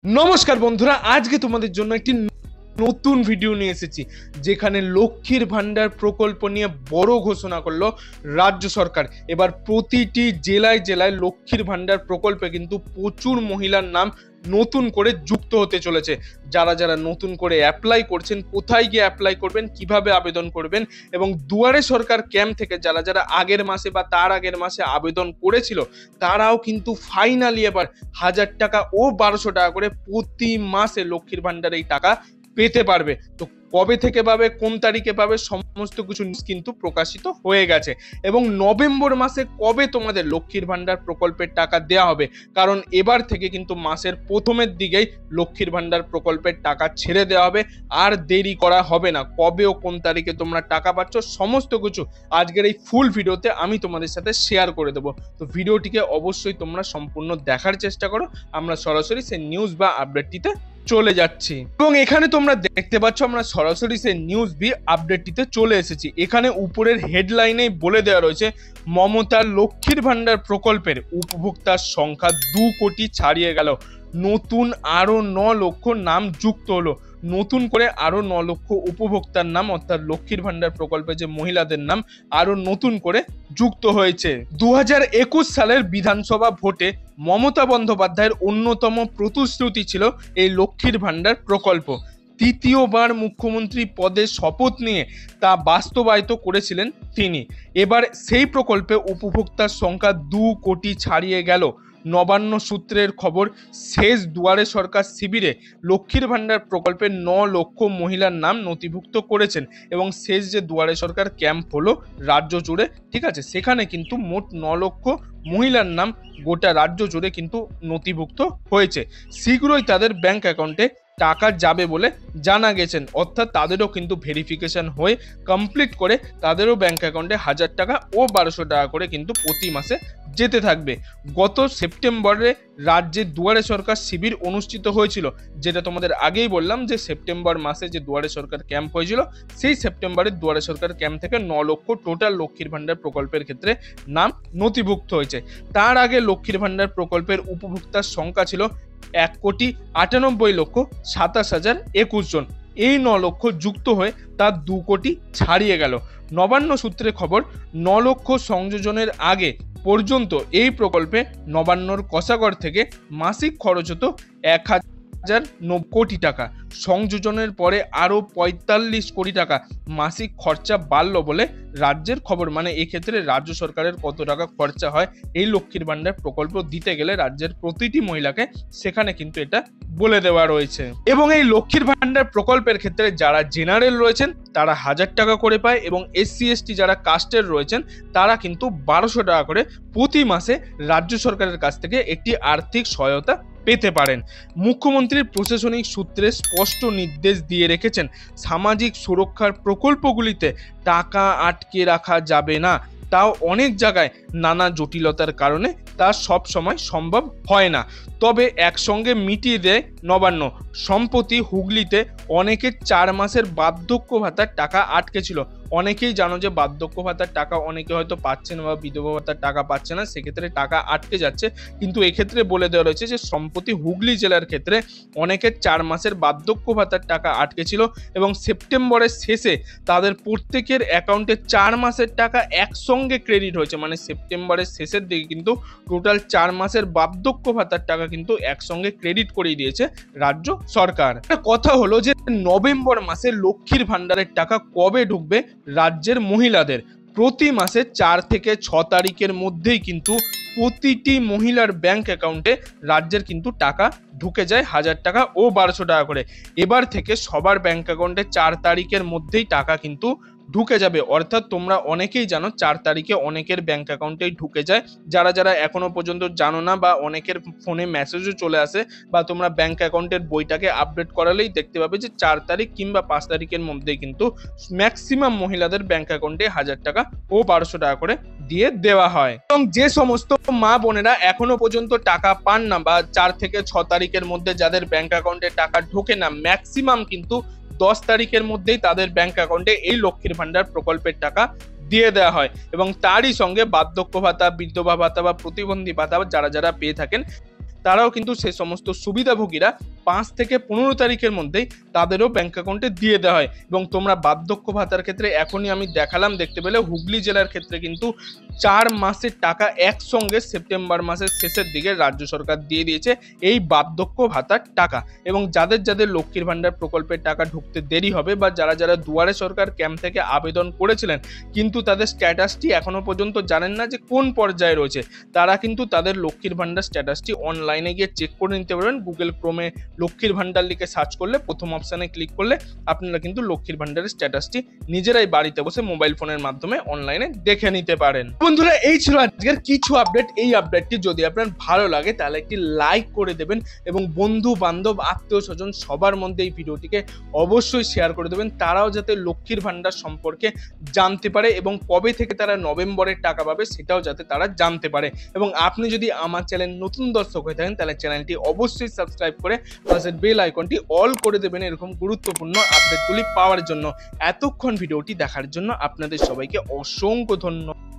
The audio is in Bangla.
নমস্কার বন্ধুরা, আজকে তোমাদের জন্য একটি নতুন ভিডিও নিয়ে এসেছি যেখানে লক্ষ্মীর ভান্ডার প্রকল্প নিয়ে বড় ঘোষণা করলো রাজ্য সরকার। এবার প্রতিটি জেলায় জেলায় লক্ষ্মীর ভান্ডার প্রকল্পে কিন্তু প্রচুর মহিলার নাম নতুন করে যুক্ত হতে চলেছে। যারা যারা নতুন করে অ্যাপ্লাই করছেন, কোথায় গিয়ে অ্যাপ্লাই করবেন, কিভাবে আবেদন করবেন, এবং দুয়ারে সরকার ক্যাম্প থেকে যারা যারা আগের মাসে বা তার আগের মাসে আবেদন করেছিল তারাও কিন্তু ফাইনালি এবার 1000 টাকা ও 1200 টাকা করে প্রতি মাসে লক্ষ্মীর ভান্ডার এই টাকা পেতে পারবে। তো কবে থেকে পাবে, কোন তারিখে পাবে, সমস্ত কিছু কিন্তু প্রকাশিত হয়ে গেছে। এবং নভেম্বর মাসে কবে তোমাদের লক্ষ্মীর ভান্ডার প্রকল্পের টাকা দেওয়া হবে, কারণ এবার থেকে কিন্তু মাসের প্রথমের দিকেই লক্ষ্মীর ভান্ডার প্রকল্পের টাকা ছেড়ে দেওয়া হবে। আর দেরি করা হবে না। কবে ও কোন তারিখে তোমরা টাকা পাচ্ছ সমস্ত কিছু আজকের এই ফুল ভিডিওতে আমি তোমাদের সাথে শেয়ার করে দেবো। তো ভিডিওটিকে অবশ্যই তোমরা সম্পূর্ণ দেখার চেষ্টা করো। আমরা সরাসরি সেই নিউজ বা আপডেটটিতে চলে যাচ্ছি এবং এখানে তোমরা দেখতে পাচ্ছ আমরা সরাসরি সেই নিউজ বি আপডেটটিতে চলে এসেছি। এখানে উপরের হেডলাইনেই বলে দেওয়া রয়েছে মমতার লক্ষ্মীর ভান্ডার প্রকল্পের উপভোক্তার সংখ্যা 2 কোটি ছাড়িয়ে গেল, নতুন আরো 9 লক্ষ নাম যুক্ত হলো। নতুন করে আরো 9 লক্ষ উপভোক্তার নাম অর্থাৎ লক্ষ্মীর ভান্ডার প্রকল্পে যে মহিলাদের নাম আরো নতুন করে যুক্ত হয়েছে। 2021 সালের বিধানসভা ভোটে মমতা বন্দ্যোপাধ্যায়ের অন্যতম প্রতিশ্রুতি ছিল এই লক্ষ্মীর ভান্ডার প্রকল্প। তৃতীয়বার মুখ্যমন্ত্রী পদে শপথ নিয়ে তা বাস্তবায়িত করেছিলেন তিনি। এবার সেই প্রকল্পে উপভোক্তার সংখ্যা 2 কোটি ছাড়িয়ে গেল। নবান্ন সূত্রের খবর, শেষ দুয়ারে সরকার শিবিরে লক্ষ্মীর ভান্ডার প্রকল্পে 9 লক্ষ মহিলার নাম নথিভুক্ত করেছেন এবং শেষ যে দুয়ারে সরকার ক্যাম্প হলো রাজ্য জুড়ে, ঠিক আছে, সেখানে কিন্তু মোট 9 লক্ষ মহিলার নাম গোটা রাজ্য জুড়ে কিন্তু নথিভুক্ত হয়েছে। শীঘ্রই তাদের ব্যাংক অ্যাকাউন্টে টাকা যাবে বলে জানা গেছেন, অর্থাৎ তাদেরও কিন্তু ভেরিফিকেশন হয়ে কমপ্লিট করে তাদেরও ব্যাংক অ্যাকাউন্টে 1000 টাকা ও 1200 টাকা করে কিন্তু প্রতি মাসে যেতে থাকবে। গত সেপ্টেম্বরে রাজ্যে দুয়ারে সরকার শিবির অনুষ্ঠিত হয়েছিল, যেটা তোমাদের আগেই বললাম যে সেপ্টেম্বর মাসে যে দুয়ারে সরকার ক্যাম্প হয়েছিল সেই সেপ্টেম্বরের দুয়ারে সরকার ক্যাম্প থেকে 9 লক্ষ টোটাল লক্ষ্মীর ভান্ডার প্রকল্পের ক্ষেত্রে নাম নথিভুক্ত হয়েছে। তার আগে লক্ষ্মীর ভান্ডার প্রকল্পের উপভোক্তার সংখ্যা ছিল 1,98,27,021 জন। এই 9 লক্ষ যুক্ত হয়ে তার 2 কোটি ছাড়িয়ে গেল। নবান্ন সূত্রে খবর, 9 লক্ষ সংযোজনের আগে পর্যন্ত এই প্রকল্পে নবান্নর কোষাগার থেকে মাসিক খরচ হতো 1090 কোটি টাকা। সংযোজনের পরে আরো 45 কোটি টাকা মাসিক খরচা বাড়ল বলে রাজ্যের খবর। মানে এক্ষেত্রে রাজ্য সরকারের কত টাকা খরচা হয় এই লক্ষ্মীর ভান্ডার প্রকল্প দিতে গেলে রাজ্যের প্রতিটি মহিলাকে, সেখানে কিন্তু এটা বলে দেওয়া রয়েছে। এবং এই লক্ষ্মীর ভান্ডার প্রকল্পের ক্ষেত্রে যারা জেনারেল রয়েছেন তারা 1000 টাকা করে পায় এবং SC ST যারা কাস্টের রয়েছেন তারা কিন্তু 1200 টাকা করে প্রতি মাসে রাজ্য সরকারের কাছ থেকে একটি আর্থিক সহায়তা পেতে পারেন। মুখ্যমন্ত্রীর প্রশাসনিক সূত্রে স্পষ্ট নির্দেশ দিয়ে রেখেছেন সামাজিক সুরক্ষার প্রকল্পগুলিতে টাকা আটকে রাখা যাবে না। তাও অনেক জায়গায় নানা জটিলতার কারণে তা সব সময় সম্ভব হয় না, তবে একসঙ্গে মিটিয়ে দেয় নবান্ন। সম্প্রতি হুগলিতে অনেকের 4 মাসের বার্ধক্য ভাতার টাকা আটকে ছিল। অনেকেই জানো যে বার্ধক্য ভাতার টাকা অনেকে হয়তো পাচ্ছে না বা বিধবা ভাতার টাকা পাচ্ছে না, সেক্ষেত্রে টাকা আটকে যাচ্ছে। কিন্তু এক্ষেত্রে বলে দেওয়া রয়েছে যে সম্প্রতি হুগলি জেলার ক্ষেত্রে অনেকের 4 মাসের বার্ধক্য ভাতার টাকা আটকে ছিল এবং সেপ্টেম্বরের শেষে তাদের প্রত্যেকের অ্যাকাউন্টে 4 মাসের টাকা একসঙ্গে ক্রেডিট হয়েছে। মানে সেপ্টেম্বরের শেষের দিকে কিন্তু টোটাল 4 মাসের বার্ধক্য ভাতার টাকা কিন্তু একসঙ্গে ক্রেডিট করিয়ে দিয়েছে রাজ্য সরকার। কথা হলো যে নভেম্বর মাসে লক্ষ্মীর ভান্ডারের টাকা কবে ঢুকবে রাজ্যের মহিলাদের। প্রতি মাসে 4 থেকে 6 তারিখের মধ্যেই কিন্তু প্রতিটি মহিলার ব্যাংক অ্যাকাউন্টে রাজ্যের কিন্তু টাকা ঢুকে যায় 1000 টাকা ও 1200 টাকা করে। এবার থেকে সবার ব্যাংক অ্যাকাউন্টে 4 তারিখের মধ্যেই টাকা কিন্তু ঢুকে যাবে। অর্থাৎ তোমরা অনেকেই জানো 4 তারিখে অনেকের ব্যাংক অ্যাকাউন্টেই ঢুকে যায়। যারা যারা এখনো পর্যন্ত জানো না বা অনেকের ফোনে মেসেজও চলে আসে বা তোমরা ব্যাংক অ্যাকাউন্টের বইটাকে আপডেট করালেই দেখতে পাবে যে 4 তারিখ কিংবা 5 তারিখের মধ্যেই কিন্তু ম্যাক্সিমাম মহিলাদের ব্যাংক অ্যাকাউন্টে 1000 টাকা ও 1200 টাকা করে দিয়ে দেওয়া হয়। এবং যে সমস্ত মা বোনেরা এখনো পর্যন্ত টাকা পান না বা 4 থেকে 6 তারিখের মধ্যে যাদের ব্যাংক অ্যাকাউন্টে টাকা ঢোকে না, ম্যাক্সিমাম কিন্তু 10 তারিখের মধ্যেই তাদের ব্যাংক অ্যাকাউন্টে এই লক্ষ্মীর ভান্ডার প্রকল্পের টাকা দিয়ে দেওয়া হয় এবং তারই সঙ্গে বার্ধক্য ভাতা, বিধবা ভাতা বা প্রতিবন্ধী ভাতা যারা যারা পেয়ে থাকেন তারাও কিন্তু সেই সমস্ত সুবিধাভোগীরা 5 থেকে 15 তারিখের মধ্যেই তাদেরও ব্যাংক অ্যাকাউন্টে দিয়ে দেওয়া হয়। এবং তোমরা বার্ধক্য ভাতার ক্ষেত্রে এখনই আমি দেখালাম, দেখতে পেলে হুগলি জেলার ক্ষেত্রে কিন্তু 4 মাসের টাকা একসঙ্গে সেপ্টেম্বর মাসের শেষের দিকে রাজ্য সরকার দিয়ে দিয়েছে এই বার্ধক্য ভাতার টাকা। এবং যাদের যাদের লক্ষ্মীর ভান্ডার প্রকল্পের টাকা ঢুকতে দেরি হবে বা যারা যারা দুয়ারে সরকার ক্যাম্প থেকে আবেদন করেছিলেন কিন্তু তাদের স্ট্যাটাসটি এখনো পর্যন্ত জানেন না যে কোন পর্যায়ে রয়েছে, তারা কিন্তু তাদের লক্ষ্মীর ভান্ডার স্ট্যাটাসটি অনলাইনে গিয়ে চেক করে নিতে পারবেন। গুগল ক্রোমে লক্ষ্মীর ভান্ডার লিখে সার্চ করলে প্রথম অপশানে ক্লিক করলে আপনারা কিন্তু লক্ষ্মীর ভান্ডারের স্ট্যাটাসটি নিজেরাই বাড়িতে বসে মোবাইল ফোনের মাধ্যমে অনলাইনে দেখে নিতে পারেন। বন্ধুরা, এই ছিল আজকের কিছু আপডেট। এই আপডেটটি যদি আপনার ভালো লাগে তাহলে একটি লাইক করে দেবেন এবং বন্ধু বান্ধব আত্মীয় স্বজন সবার মধ্যে এই ভিডিওটিকে অবশ্যই শেয়ার করে দেবেন, তারাও যাতে লক্ষ্মীর ভান্ডার সম্পর্কে জানতে পারে এবং কবে থেকে তারা নভেম্বরের টাকা পাবে সেটাও যাতে তারা জানতে পারে। এবং আপনি যদি আমার চ্যানেল নতুন দর্শক হয়ে থাকেন তাহলে চ্যানেলটি অবশ্যই সাবস্ক্রাইব করে পাশের বেল আইকনটি অল করে দেবেন এরকম গুরুত্বপূর্ণ আপডেটগুলি পাওয়ার জন্য। এতক্ষণ ভিডিওটি দেখার জন্য আপনাদের সবাইকে অসংখ্য ধন্যবাদ।